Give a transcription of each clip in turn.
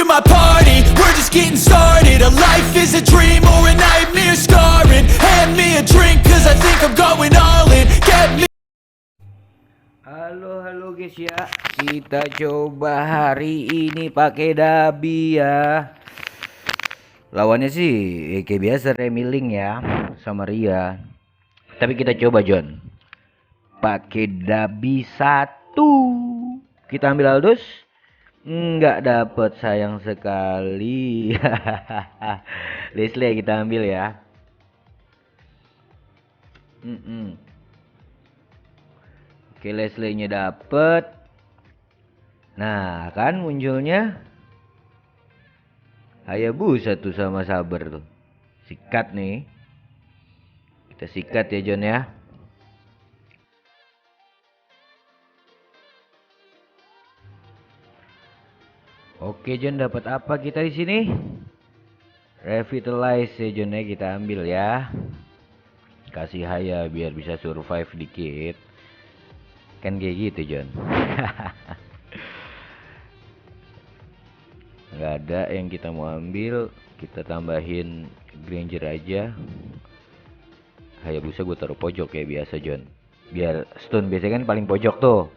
my party, we're just getting started. A life is a dream or a nightmare scarring. Hand me a drink cause I think I'm going all in. Get me. Halo guys ya, kita coba hari ini pakai Dabi ya. Lawannya sih kayak biasa Remiling ya sama Ria. Tapi kita coba John, pakai Dabi 1. Kita ambil Aldous, nggak dapet sayang sekali. Leslie kita ambil ya. Oke, Leslie-nya dapet. Nah, kan munculnya Hayabusa tuh sama Saber tuh. Sikat nih. Kita sikat ya, John ya. Oke, John, dapat apa kita di sini? Revitalize ya, John ya, kita ambil ya. Kasih Haya biar bisa survive dikit. Kan kayak gitu, John. Nggak ada yang kita mau ambil, kita tambahin Granger aja. Hayabusa gue taruh pojok kayak biasa, John. Biar stun biasanya kan paling pojok tuh,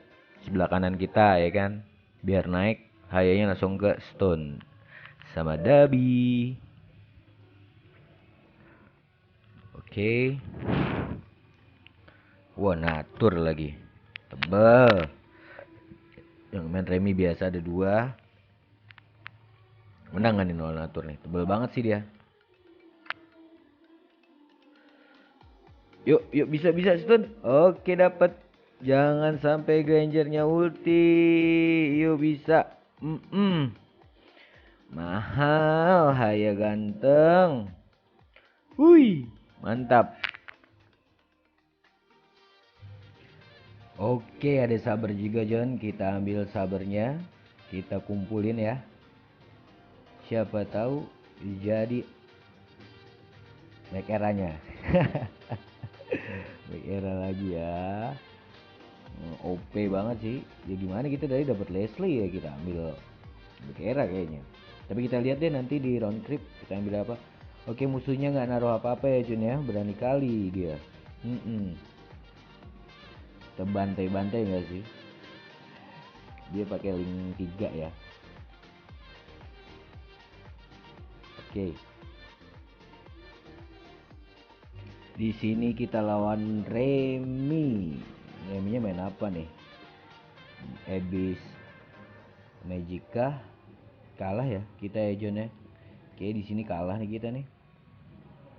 sebelah kanan kita ya kan. Biar naik Hayanya langsung ke stun sama Dabi. Oke. Wah, natur lagi. Tebel. Yang main Remi biasa ada 2. Menang kan nih nol natur nih. Tebel banget sih dia. Yuk bisa stun. Oke, dapat. Jangan sampai Grangernya ulti. Yuk bisa. Mahal, Haya ganteng. Wih, mantap. Oke, ada Saber juga, John. Kita ambil Sabernya. Kita kumpulin ya. Siapa tahu jadi make eranya. Make era lagi ya. OP banget sih. Ya gimana kita tadi dapat Leslie ya, kita ambil make era kayaknya. Tapi kita lihat deh nanti di round trip kita ambil apa. Oke, musuhnya nggak naruh apa-apa ya, Jun ya. Berani kali dia. Kita bantai-bantai nggak sih? Dia pakai link 3 ya. Oke. Di sini kita lawan Remi. Reminya main apa nih? Abyss Magicka. Kalah ya kita ya, John ya. Oke, di sini kalah nih kita nih.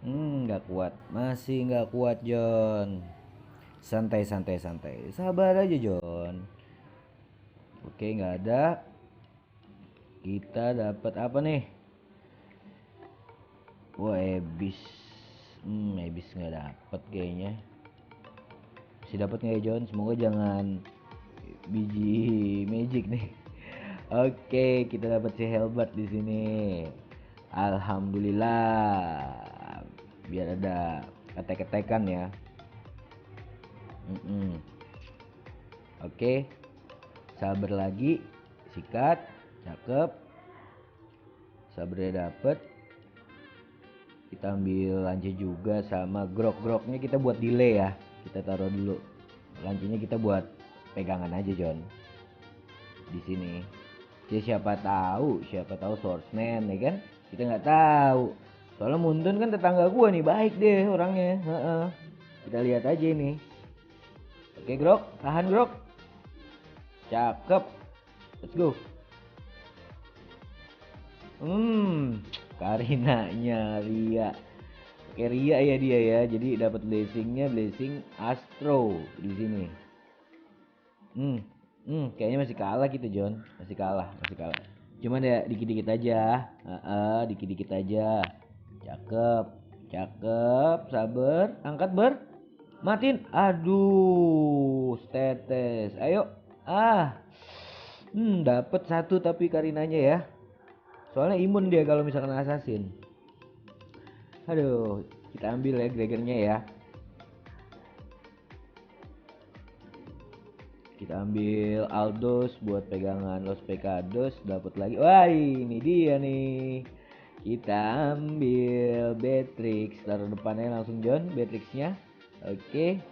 Nggak kuat. Masih nggak kuat, John. Santai. Sabar aja, John. Oke, nggak ada. Kita dapat apa nih? Wah, Abyss. Abyss nggak dapat kayaknya. Masih dapat nggak ya, John? Semoga jangan biji magic nih. Oke, kita dapat si Helbert di sini. Alhamdulillah. Biar ada ketek-ketekan ya. Oke. Sabar lagi. Sikat. Cakep. Sabarnya dapet. Kita ambil lance juga sama grok-groknya kita buat delay ya. Kita taruh dulu. Lancenya kita buat pegangan aja, John. Di sini. Jadi siapa tahu swordsman ya kan? Kita nggak tahu. Soalnya Muntun kan tetangga gua nih, baik deh orangnya. Kita lihat aja ini. Oke, Grok, tahan Grok. Cakep. Let's go. Karinanya Ria. Oke, Ria ya dia ya. Jadi dapat blessing Astro di sini. Kayaknya masih kalah kita, John. Masih kalah. Cuman ya dikit-dikit aja. Dikit-dikit aja. Cakep. Sabar. Angkat matiin. Aduh, tetes. Ayo. Dapat 1 tapi Karinanya ya. Soalnya imun dia kalau misalkan assassin. Aduh, kita ambil ya Gregornya ya. Kita Kita ambil Aldos buat pegangan Los Pecados, dapat lagi. Wah, ini dia nih. Kita ambil Beatrix, taruh depannya langsung John, Beatrixnya. Oke.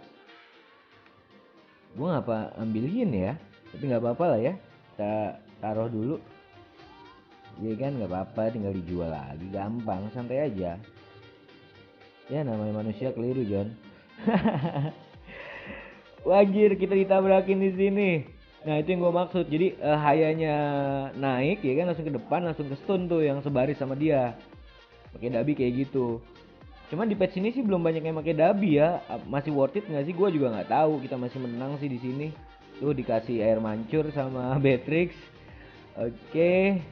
Gua ngapa ambilin ya? Tapi nggak apa-apa lah ya. Kita taruh dulu. Iya kan, nggak apa-apa, tinggal dijual lagi, gampang, santai aja. Ya namanya manusia keliru John. Wajir kita ditabrakin di sini. Nah itu yang gue maksud. Jadi hayanya naik ya kan, langsung ke depan, langsung ke stun tuh yang sebaris sama dia. Pakai dabi kayak gitu. Cuman di patch ini sih belum banyak yang pakai dabi ya. Masih worth it nggak sih? Gue juga nggak tahu. Kita masih menang sih di sini. Tuh dikasih air mancur sama Beatrix. Oke.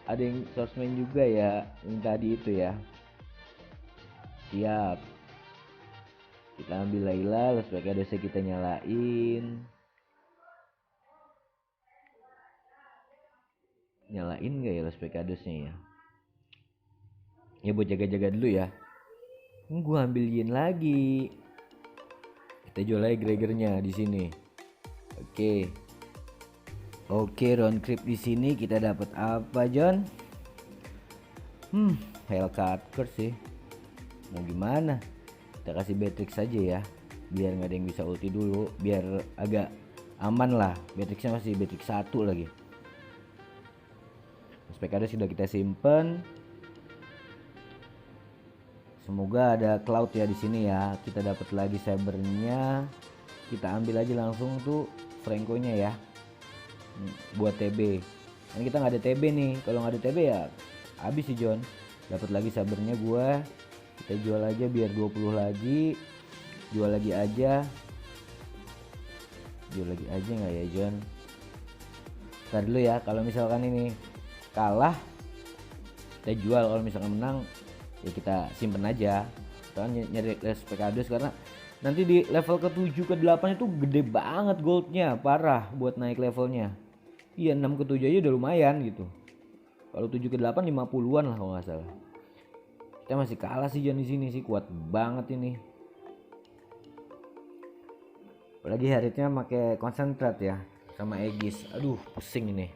Ada yang swordsman juga ya. Yang tadi itu ya. Siap. Kita ambil Layla, Los Pecadosnya kita nyalain. Nyalain gak ya Los Pecadosnya ya? Ya buat jaga-jaga dulu ya. Gua ambil Yin lagi. Kita jual lagi Gregornya di sini. Oke, round creep di sini kita dapat apa, John? Hellcat Curse sih. Mau gimana? Kita kasih Beatrix aja ya, biar nggak ada yang bisa ulti dulu, biar agak aman lah. Beatrixnya masih Beatrix 1 lagi. Specade sudah kita simpen. Semoga ada Cloud ya di sini ya. Kita dapat lagi Sabernya. Kita ambil aja langsung tuh Franco-nya ya, buat TB. Kan kita nggak ada TB nih. Kalau nggak ada TB ya habis sih John. Dapat lagi Sabernya gua. Kita jual aja biar 20 lagi. Jual lagi aja. Jual lagi aja nggak ya John? Ntar dulu ya, kalau misalkan ini kalah kita jual, kalau misalkan menang ya kita simpen aja. Kita nyari Pecados karena nanti di level ke 7 ke 8 itu gede banget goldnya, parah buat naik levelnya. Iya 6 ke 7 aja udah lumayan gitu. Kalau 7 ke 8 50-an lah kalau nggak salah. Kita masih kalah sih John di sini sih, kuat banget ini. Apalagi Harrietnya pakai konsentrat ya sama Aegis. Aduh, pusing ini.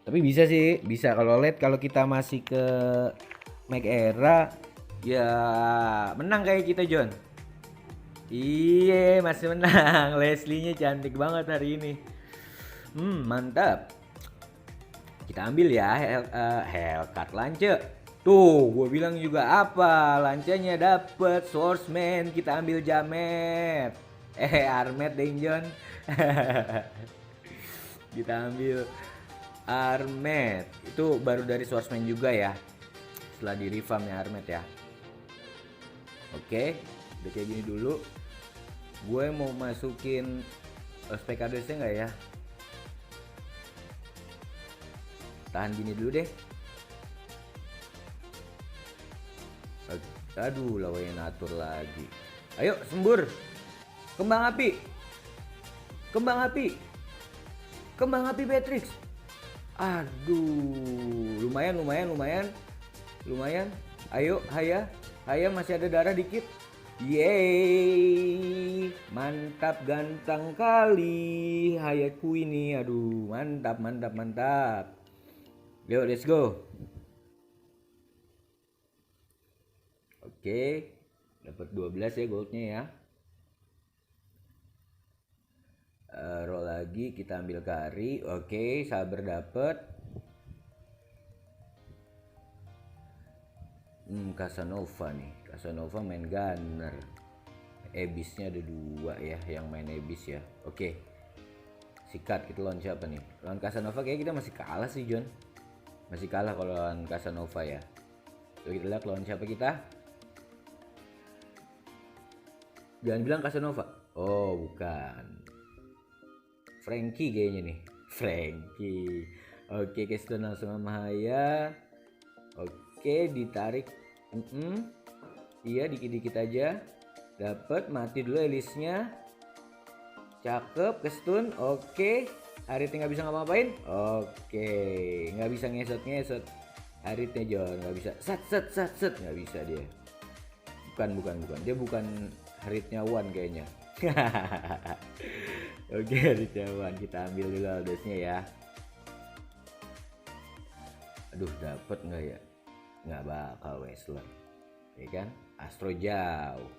Tapi bisa sih, bisa kalau late, kalau kita masih ke Meg Era ya menang kayak kita John. Iya, masih menang. Leslie-nya cantik banget hari ini. Mantap. Kita ambil ya Hellcat Lance. Tuh, gue bilang juga apa, lancanya dapet Swordsman, kita ambil Jamet. Armet deng John. Kita ambil Armet. Itu baru dari Swordsman juga ya. Setelah di revamp ya Armet ya. Oke, udah kayak gini dulu. Gue mau masukin Specadosnya nggak ya? Tahan gini dulu deh. Aduh, lawannya natur lagi. Ayo sembur. Kembang api. Kembang api. Kembang api Beatrix. Aduh, lumayan. Ayo, Haya masih ada darah dikit. Yeay, mantap ganteng kali Hayaku ini. Aduh, mantap. Yuk, let's go. Oke, dapat 12 ya goldnya ya. Roll lagi, kita ambil Kari. Oke, sabar dapet. Casanova nih. Casanova main gunner. Abyssnya ada 2 ya yang main Abyss ya. Oke. Sikat, kita lawan siapa nih? Lawan Casanova kayak kita masih kalah sih John. Masih kalah kalau lawan Casanova ya. Coba kita lihat lawan siapa kita. Jangan bilang Casanova. Oh bukan, Frankie kayaknya nih. Frankie. Oke, Keston langsung sama Haya. Oke, ditarik. Iya, dikit-dikit aja. Dapat, mati dulu Elisnya. Cakep, Keston. Oke. Haritnya nggak bisa ngapa-ngapain. Oke, nggak bisa ngesot. Haritnya John nggak bisa. Set. Nggak bisa dia. Bukan. Dia bukan Haritnya One kayaknya. Oke, Ricawan, kita ambil dulu Aldosnya ya. Aduh, dapet nggak ya? Nggak bakal Wrestler, ya kan? Astro jauh,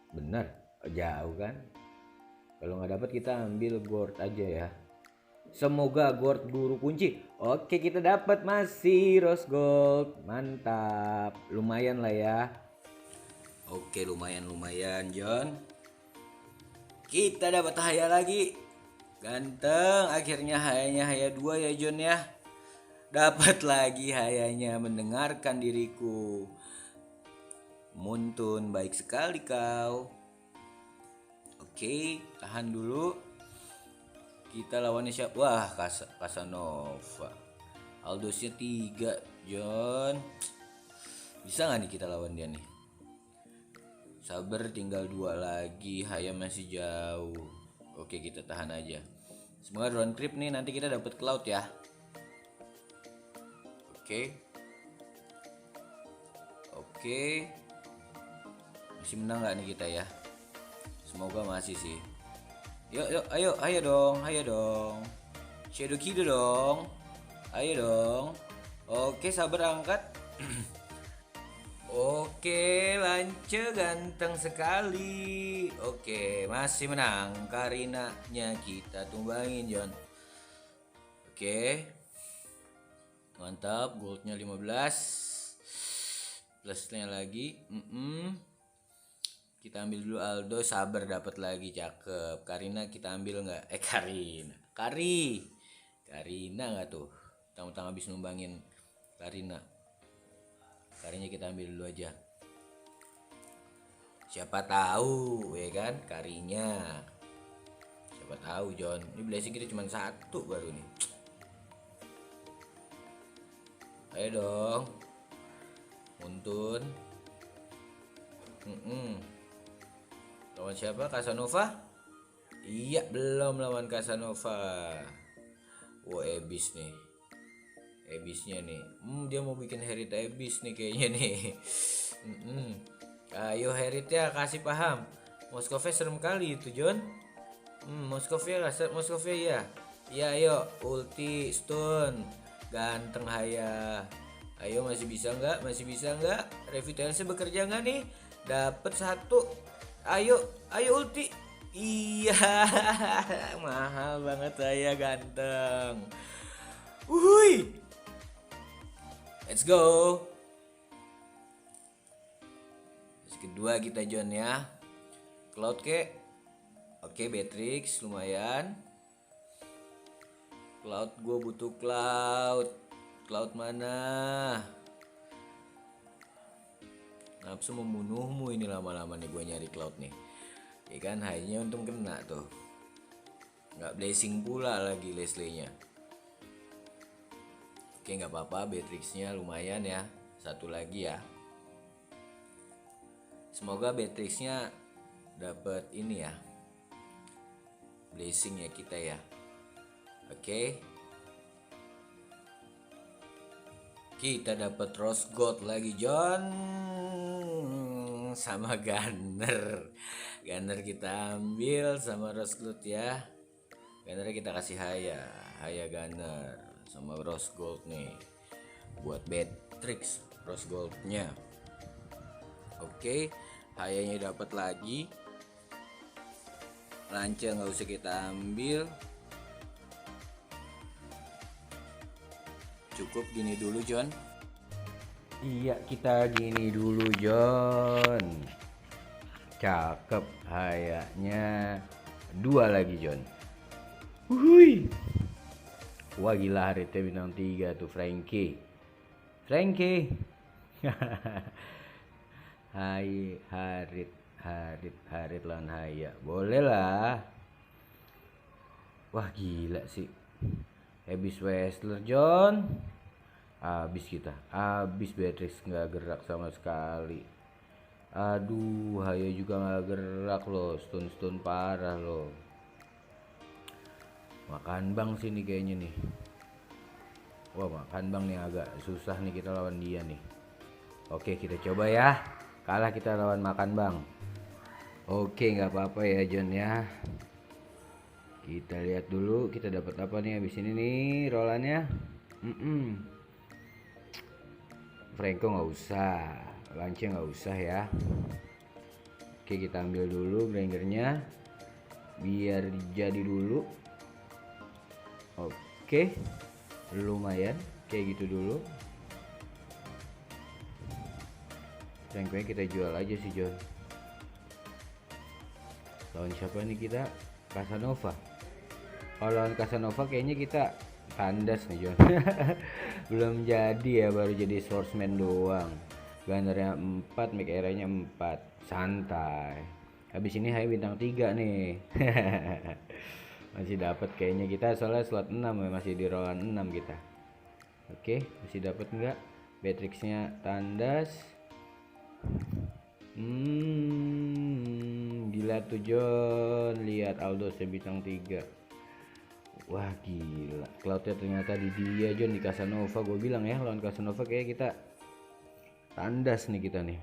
bener, jauh kan? Kalau nggak dapet kita ambil Gord aja ya. Semoga Gord guru kunci. Oke, kita dapat masih Rose Gold, mantap, lumayan lah ya. Oke, lumayan John. Kita dapat haya lagi. Ganteng, akhirnya hayanya haya 2 ya John ya. Dapat lagi hayanya mendengarkan diriku. Muntun, baik sekali kau. Oke, tahan dulu. Kita lawannya siapa? Wah, Casanova. Aldosnya 3 John. Bisa gak nih kita lawan dia nih? Sabar, tinggal 2 lagi. Haya masih jauh. Oke, kita tahan aja. Semoga drone creep nih nanti kita dapat cloud ya. Oke. Masih menang gak nih kita ya? Semoga masih sih. Yuk, ayo dong. Shadow Kido dong. Ayo dong. Oke, sabar angkat. Oke, Lance ganteng sekali. Oke, masih menang. Karinanya kita tumbangin, John. Oke. Mantap, goldnya 15. Plusnya lagi. Kita ambil dulu Aldo, sabar dapat lagi, cakep. Karina kita ambil nggak? Karina nggak tuh? Tang-tang habis numbangin Karina. Karinya kita ambil dulu aja. Siapa tahu, ya kan? Karinya. Siapa tahu, John. Ini blessing kita cuma 1 baru nih. Ayo dong. Muntun. Lawan siapa? Casanova? Iya, belum lawan Casanova. Abyss nih. Abyssnya nih. Dia mau bikin Herit Abyss nih kayaknya nih. Ayo Herit ya, kasih paham. Moskova serem kali itu, John. Moskova ya. Ya, ayo ulti stun. Ganteng haya. Ayo, masih bisa nggak? Revitalisnya bekerja nggak nih? Dapat 1. Ayo ulti. Iya. Mahal banget saya, ganteng. Wuih. Let's go. Terus kedua kita John ya. Cloud ke. Oke, Beatrix lumayan. Cloud, gue butuh Cloud. Cloud mana? Nafsu membunuhmu ini lama-lama nih gue nyari Cloud nih. Ya kan, hanya untung kena tuh. Nggak blessing pula lagi Leslie-nya. Oke, nggak apa-apa, Beatrix-nya lumayan ya. 1 lagi ya. Semoga Beatrix-nya dapat ini ya. Blessing ya kita ya. Oke. Kita dapat Rose Gold lagi, John. Sama Gunner. Gunner kita ambil sama Rose Gold ya. Gunner kita kasih Haya Gunner sama Rose Gold nih. Buat Beatrix Rose Goldnya. Oke, Hayanya dapat lagi. Lanca nggak usah kita ambil. Cukup gini dulu, John. Iya, kita gini dulu, John. Cakep, hayanya 2 lagi, John. Wuih. Wah, gila, Haritnya bintang 3 tuh, Frankie. Hai, Harit lawan Haya. Boleh lah. Wah, gila sih. Habis Wrestler, John. Habis kita. Habis Beatrix nggak gerak sama sekali. Aduh, Haya juga nggak gerak loh. Stun parah loh. Makan bang sini kayaknya nih. Wah, makan bang nih agak susah nih kita lawan dia nih. Oke, kita coba ya. Kalah kita lawan makan bang. Oke, nggak apa-apa ya John ya. Kita lihat dulu kita dapat apa nih habis ini nih rollannya. Franco nggak usah, Lance nggak usah ya. Oke, kita ambil dulu Grangernya biar jadi dulu. Oke, lumayan kayak gitu dulu. Franco kita jual aja sih John. Lawan siapa nih kita? Casanova. Kalau lawan Casanova kayaknya kita tandas nih John. Belum jadi ya, baru jadi swordsman doang. Gunnernya 4, make area-nya 4. Santai. Habis ini high bintang 3 nih. Masih dapat kayaknya kita, soalnya slot 6 ya, masih di rollan 6 kita. Oke, masih dapat enggak? Beatrix-nya tandas. Gila tuh John, lihat Aldo bintang 3. Wah gila, Cloudnya ternyata di dia John, di Casanova. Gue bilang ya, lawan Casanova kayak kita tandas nih kita nih.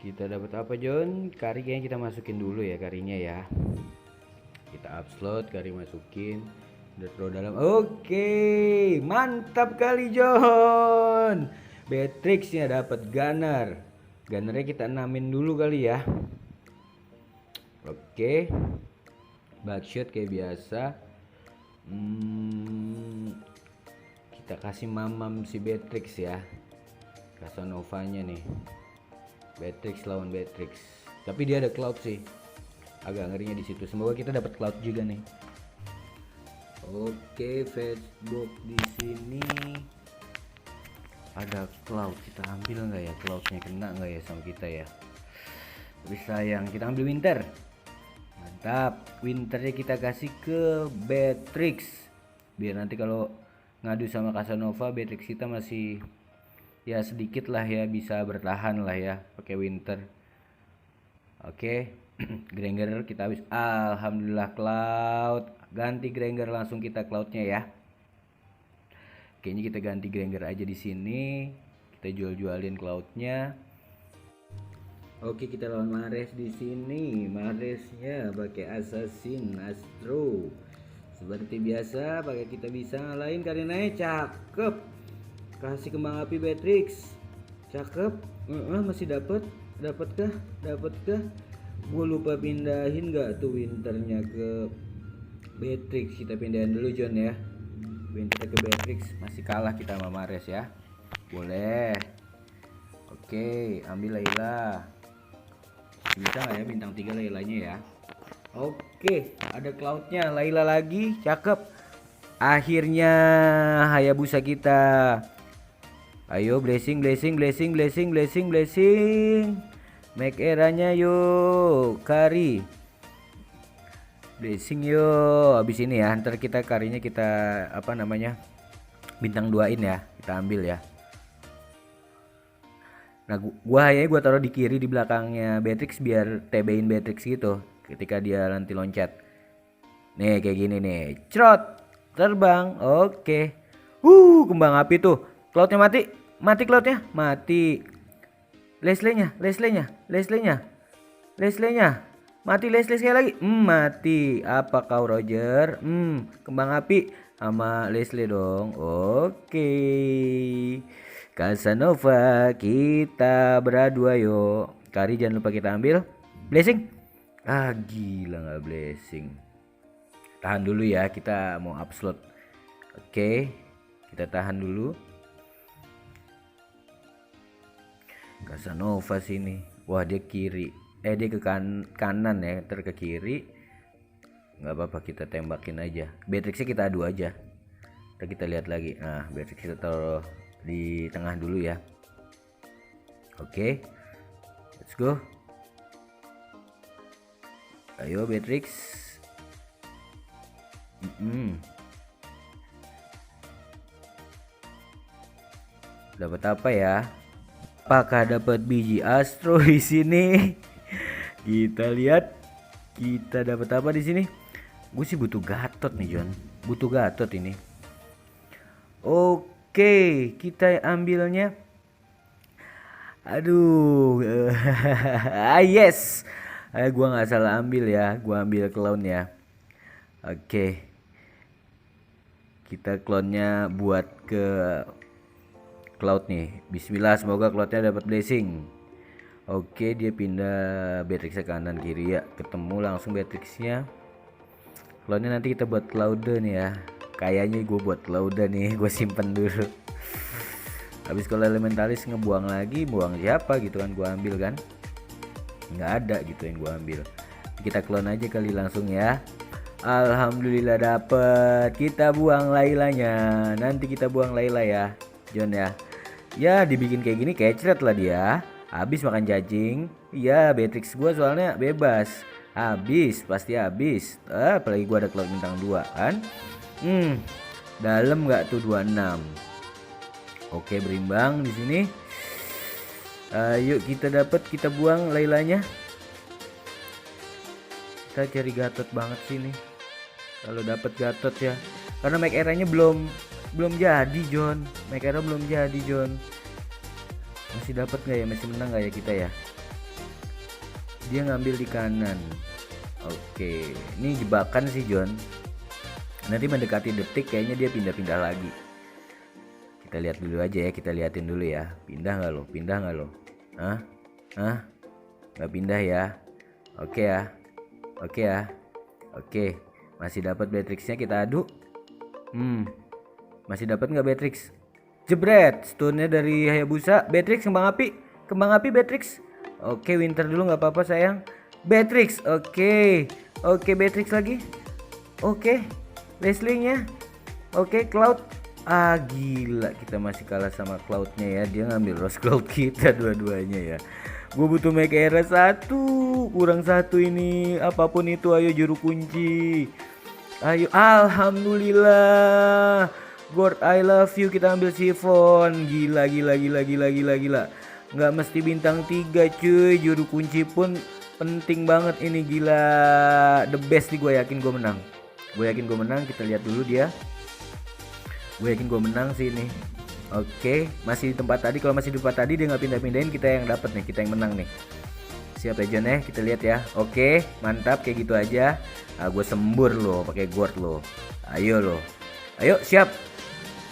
Kita dapat apa John? Kari kayaknya kita masukin dulu ya, karinya ya. Kita up slot, kari masukin. Udah throw dalam. Oke, mantap kali John. Beatrix-nya dapat Gunner. Gunnernya kita 6-in dulu kali ya. Oke. Backshot kayak biasa. Kita kasih mamam si Beatrix ya. Casanovanya nih. Beatrix lawan Beatrix. Tapi dia ada Cloud sih. Agak ngerinya di situ. Semoga kita dapat Cloud juga nih. Oke, Facebook di sini ada Cloud. Kita ambil nggak ya? Cloudnya kena nggak ya sama kita ya? Tapi sayang, kita ambil Winter. Mantap. Winternya kita kasih ke Beatrix. Biar nanti kalau ngadu sama Casanova, Beatrix kita masih ya sedikit lah ya, bisa bertahan lah ya pakai Winter. Oke. Granger kita habis. Alhamdulillah Cloud. Ganti Granger langsung kita Cloudnya ya. Kayaknya kita ganti Granger aja di sini. Kita jual-jualin Cloudnya. Oke, kita lawan Mares di sini. Maresnya pakai Assassin Astro. Seperti biasa, pakai kita bisa ngalahin karena cakep. Kasih kembang api Beatrix. Cakep. Masih dapatkah? Gue lupa pindahin nggak tuh Winternya ke Beatrix. Kita pindahin dulu John ya. Winter ke Beatrix. Masih kalah kita sama Mares ya. Boleh. Oke, ambil Layla. Bisa nggak ya bintang 3 Laylanya ya? Oke, ada Cloudnya. Layla lagi, cakep. Akhirnya Hayabusa kita. Ayo blessing. Make eranya yuk, Kari. Blessing yuk. Habis ini ya, ntar kita karinya kita apa namanya? Bintang 2-in ya. Kita ambil ya. Nah, gua taruh di kiri di belakangnya Beatrix biar TB-in Beatrix gitu ketika dia nanti loncat. Nih kayak gini nih. Crot, terbang. Oke. Kembang api tuh. Cloudnya mati. Mati Cloudnya. Mati. Leslie-nya. Mati Leslie sekali lagi. Mati. Apa kau Roger? Kembang api sama Leslie dong. Oke. Casanova kita beradu ayo. Kari jangan lupa kita ambil. Blessing. Gila nggak blessing. Tahan dulu ya, kita mau up slot. Oke. Kita tahan dulu. Casanova sini. Wah, dia kiri. Dia ke kanan ya, ntar ke kiri. Nggak apa-apa, kita tembakin aja. Beatrixnya kita adu aja. Ntar kita lihat lagi. Nah, Beatrix kita taruh di tengah dulu ya. Oke. Let's go. Ayo Beatrix. Dapat apa ya? Apakah dapat biji Astro di sini? Kita lihat. Kita dapat apa di sini? Gue sih butuh Gatot nih John. Butuh Gatot ini. Oke, kita ambilnya Aduh. Yes. Gua nggak salah ambil ya. Gua ambil clown ya. Oke. Kita clone-nya buat ke Cloud nih. Bismillah, semoga Cloud-nya dapat blessing. Oke, dia pindah Beatrix ke kanan kiri ya. Ketemu langsung Beatrix-nya. Clone-nya nanti kita buat Cloud nih ya. Kayaknya gue buat Cloud nih, gue simpen dulu. Habis kalau elementalis ngebuang lagi, buang siapa gitu kan, gue ambil kan. Nggak ada gitu yang gue ambil. Kita clone aja kali langsung ya. Alhamdulillah dapet. Kita buang Lailanya. Nanti kita buang Laila ya, John ya. Ya dibikin kayak gini kecret lah dia. Habis makan cacing. Ya Beatrix gua soalnya bebas. Habis, pasti habis. Apalagi gua ada cloud bintang 2 kan. Dalam nggak tuh 26. Oke, berimbang di sini. Ayo kita dapat, kita buang Lailanya. Kita cari Gatot banget sih nih. Kalau dapat Gatot ya. Karena make era-nya belum jadi, John. Make era belum jadi, John. Masih dapat nggak ya? Masih menang nggak ya kita ya? Dia ngambil di kanan. Oke, ini jebakan sih, John. Nanti mendekati detik kayaknya dia pindah-pindah lagi. Kita lihat dulu aja ya, kita liatin dulu ya. Pindah nggak lo? Pindah nggak lo? Nggak pindah ya? Oke ya. Oke ya. Oke. Masih dapat Beatrix-nya, kita adu. Masih dapat nggak Beatrix? Jebret, stone-nya dari Hayabusa. Beatrix, kembang api Beatrix. Oke, Winter dulu nggak apa-apa sayang. Beatrix, oke Beatrix lagi. Oke, Leslie-nya. Oke, Cloud. Gila, kita masih kalah sama Cloud-nya ya. Dia ngambil Rose Cloud kita dua-duanya ya. Gue butuh make era 1, kurang 1 ini. Apapun itu, ayo juru kunci. Ayo, alhamdulillah. God, I love you. Kita ambil Sifon. Gila. Nggak mesti bintang 3 cuy. Juru kunci pun penting banget ini, gila. The best nih, gue yakin gue menang. Kita lihat dulu dia. Gue yakin gue menang sih ini. Oke, masih di tempat tadi. Kalau masih di tempat tadi dia nggak pindah-pindahin, kita yang dapat nih, kita yang menang nih. Siap ya John ya, kita lihat ya. Oke, mantap, kayak gitu aja. Gue sembur loh, pakai Gord loh. Ayo siap.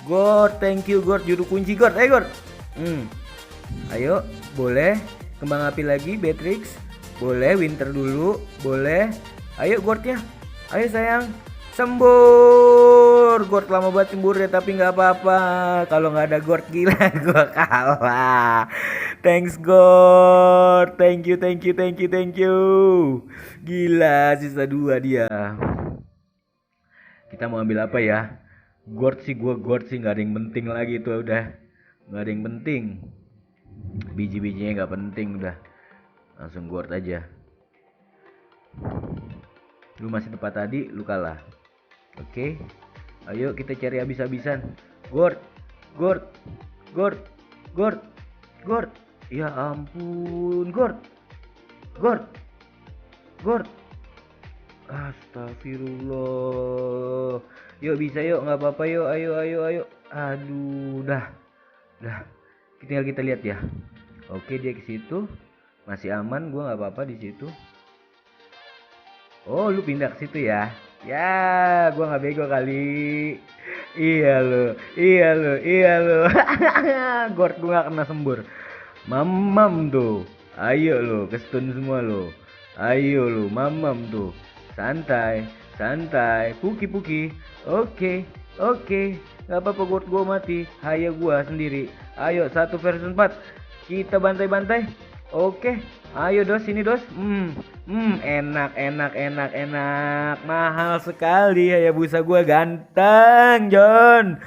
Gord, thank you Gord, juru kunci Gord. Ayo Gord. Ayo, boleh kembang api lagi Beatrix. Boleh Winter dulu, boleh. Ayo Gordnya. Ayo sayang. Sembur. Gord lama banget sembur ya, tapi nggak apa-apa. Kalau nggak ada Gord, gila gue kalah. Thanks Gord. Thank you. Gila, sisa 2 dia. Kita mau ambil apa ya? Gord sih nggak ada yang penting lagi tuh, udah nggak ada yang penting. Biji-bijinya nggak penting, udah langsung Gord aja. Lu masih tempat tadi, lu kalah. Oke, ayo kita cari habis-habisan. Gord. Ya ampun, Gord. Astagfirullah. Yuk bisa yuk, nggak apa-apa yuk. Ayo. Aduh, dah. Tinggal kita lihat ya. Oke, dia ke situ. Masih aman, gua nggak apa-apa di situ. Oh, lu pindah ke situ ya. Ya, gua nggak bego kali. Iya lo. Gord gua nggak kena sembur. Mamam tuh. Ayo lo, ke stun semua lo. Ayo lo, mamam tuh. Santai. Puki. Oke. Gak apa-apa Gord, gua mati. Hayo gua sendiri. Ayo 1 versus 4. Kita bantai-bantai. Oke. Ayo dos, sini dos. Enak. Mahal sekali Hayabusa gua, ganteng John.